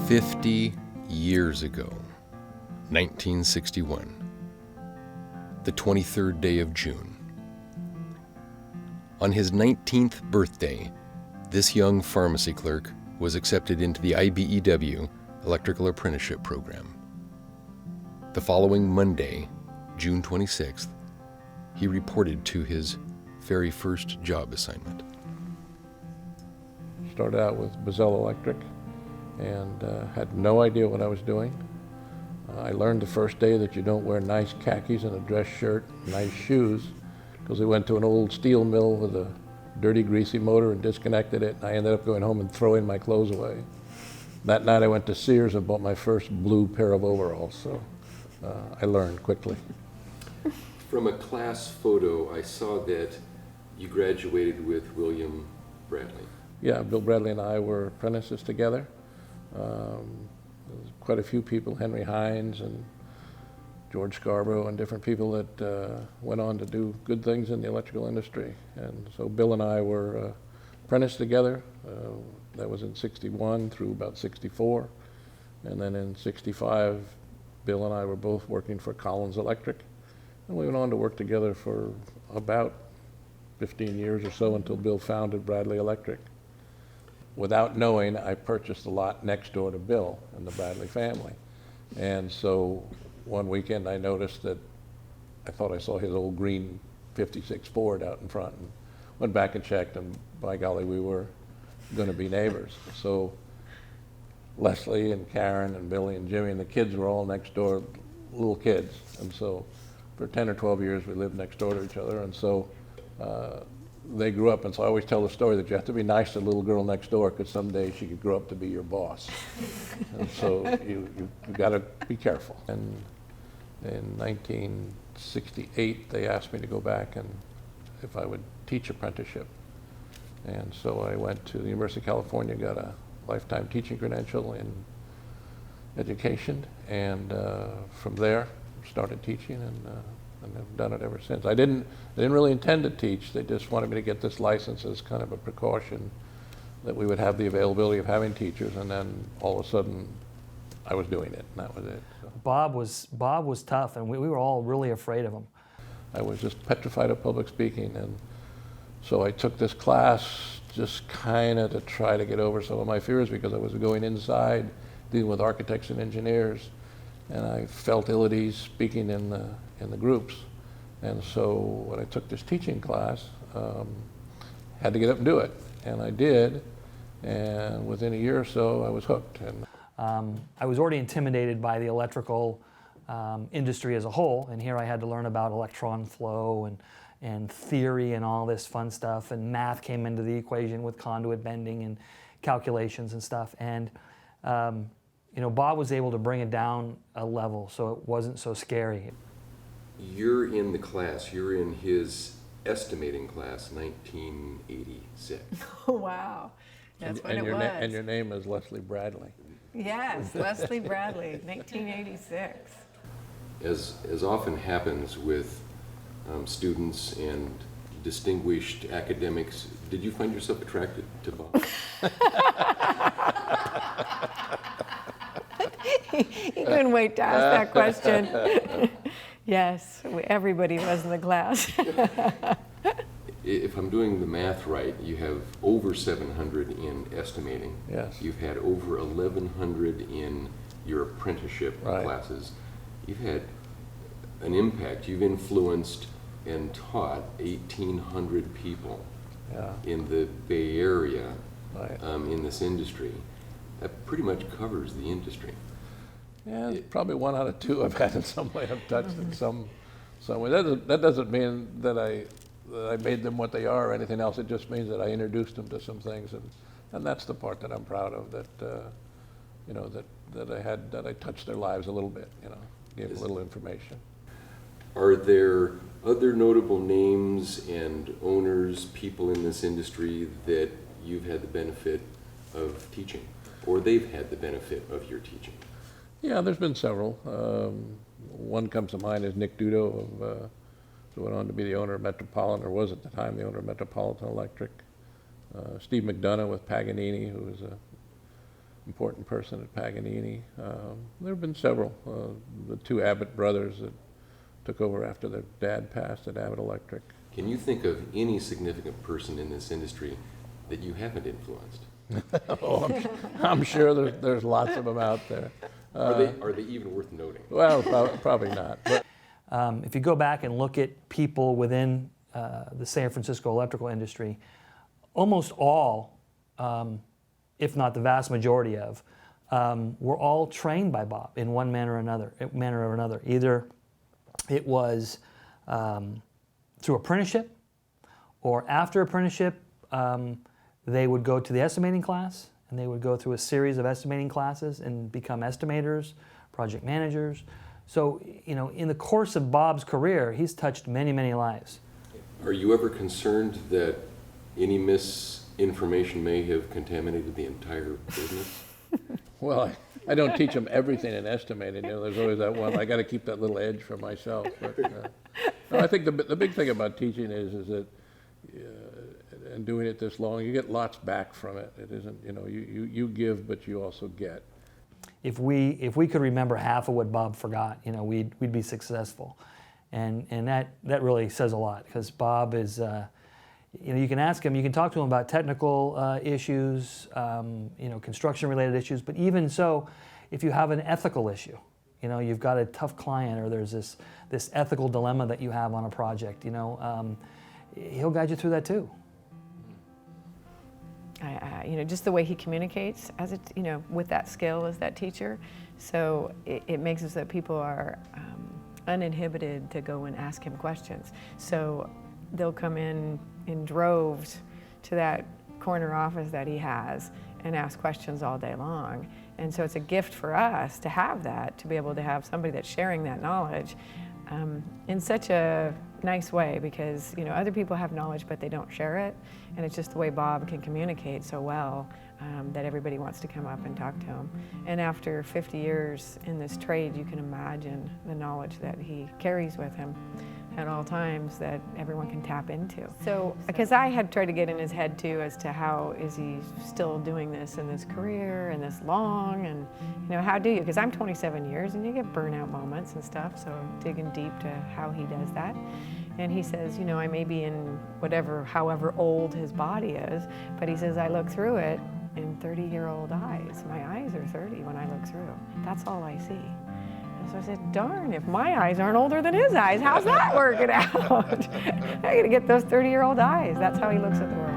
50 years ago, 1961, the 23rd day of June. On his 19th birthday, this young pharmacy clerk was accepted into the IBEW Electrical Apprenticeship Program. The following Monday, June 26th, he reported to his very first job assignment. Started out with Bourdet Electric and had no idea what I was doing. I learned the first day that you don't wear nice khakis and a dress shirt, nice shoes, because we went to an old steel mill with a dirty, greasy motor and disconnected it. And I ended up going home and throwing my clothes away. That night I went to Sears and bought my first blue pair of overalls, so I learned quickly. From a class photo, I saw that you graduated with William Bradley. Yeah, Bill Bradley and I were apprentices together. There was quite a few people, Henry Hines and George Scarborough and different people that went on to do good things in the electrical industry. And so Bill and I were apprenticed together. That was in 61 through about 64. And then in 65, Bill and I were both working for Collins Electric. And we went on to work together for about 15 years or so until Bill founded Bradley Electric. Without knowing, I purchased a lot next door to Bill and the Bradley family. And so one weekend I noticed that I thought I saw his old green 56 Ford out in front, and went back and checked, and by golly, we were going to be neighbors. So Leslie and Karen and Billy and Jimmy and the kids were all next door, little kids. And so for 10 or 12 years we lived next door to each other. And so they grew up, and so I always tell the story that you have to be nice to the little girl next door because someday she could grow up to be your boss. And so you got to be careful. And in 1968, they asked me to go back and if I would teach apprenticeship. And so I went to the University of California, got a lifetime teaching credential in education, and from there started teaching, and I've done it ever since. I didn't really intend to teach. They just wanted me to get this license as kind of a precaution that we would have the availability of having teachers, and then all of a sudden I was doing it, and that was it. So. Bob was tough, and we were all really afraid of him. I was just petrified of public speaking, and so I took this class just kind of to try to get over some of my fears, because I was going inside dealing with architects and engineers, and I felt ill at ease speaking in the groups. And so when I took this teaching class, had to get up and do it, and I did, and within a year or so I was hooked. And I was already intimidated by the electrical industry as a whole, and here I had to learn about electron flow and theory and all this fun stuff, and math came into the equation with conduit bending and calculations and stuff. And you know, Bob was able to bring it down a level so it wasn't so scary. You're in the class, you're in his estimating class, 1986. Oh, wow. That's what it was. And your name is Leslie Bradley. Yes, Leslie Bradley, 1986. As often happens with students and distinguished academics, did you find yourself attracted to Bob? He couldn't wait to ask that question. Yes, everybody was in the class. If I'm doing the math right, you have over 700 in estimating. Yes. You've had over 1,100 in your apprenticeship Right. classes. You've had an impact. You've influenced and taught 1,800 people Yeah. in the Bay Area Right. in this industry. That pretty much covers the industry. Yeah, probably 1 out of 2 I've had in some way. I've touched in some way. That doesn't mean that I made them what they are or anything else. It just means that I introduced them to some things, and that's the part that I'm proud of. That you know, that I touched their lives a little bit. You know, gave a little information. Are there other notable names and owners, people in this industry that you've had the benefit of teaching, or they've had the benefit of your teaching? Yeah, there's been several. One comes to mind is Nick Dudo, who went on to be the owner of Metropolitan, or was at the time the owner of Metropolitan Electric. Steve McDonough with Paganini, who was a important person at Paganini. There have been several. The two Abbott brothers that took over after their dad passed at Abbott Electric. Can you think of any significant person in this industry that you haven't influenced? Oh, I'm sure there's lots of them out there. Are they even worth noting? Well, probably not. But If you go back and look at people within the San Francisco electrical industry, almost all, if not the vast majority of, were all trained by Bob in one manner or another. Either it was through apprenticeship, or after apprenticeship, they would go to the estimating class, and they would go through a series of estimating classes and become estimators, project managers. So, you know, in the course of Bob's career, he's touched many, many lives. Are you ever concerned that any misinformation may have contaminated the entire business? well, I don't teach them everything in estimating. You know, there's always that one. I got to keep that little edge for myself. But, no, I think the big thing about teaching is that, and doing it this long, you get lots back from it. It isn't, you know, you give, but you also get. If we could remember half of what Bob forgot, you know, we'd be successful, and that really says a lot, because Bob is, you know, you can ask him, you can talk to him about technical issues, you know, construction-related issues, but even so, if you have an ethical issue, you know, you've got a tough client, or there's this ethical dilemma that you have on a project, you know, he'll guide you through that too. You know, just the way he communicates as a, you know, with that skill as that teacher. So it makes it so that people are uninhibited to go and ask him questions. So they'll come in droves to that corner office that he has and ask questions all day long. And so it's a gift for us to have that, to be able to have somebody that's sharing that knowledge in such a nice way, because, you know, other people have knowledge but they don't share it, and it's just the way Bob can communicate so well that everybody wants to come up and talk to him. And after 50 years in this trade, you can imagine the knowledge that he carries with him at all times that everyone can tap into. So, because I had tried to get in his head too as to how is he still doing this in this career and this long, and, you know, how do you, because I'm 27 years and you get burnout moments and stuff, so I'm digging deep to how he does that. And he says, you know, I may be in however old his body is, but he says, I look through it in 30-year-old eyes. My eyes are 30 when I look through. That's all I see. So I said, darn, if my eyes aren't older than his eyes, how's that working out? I gotta get those 30-year-old eyes. That's how he looks at the world.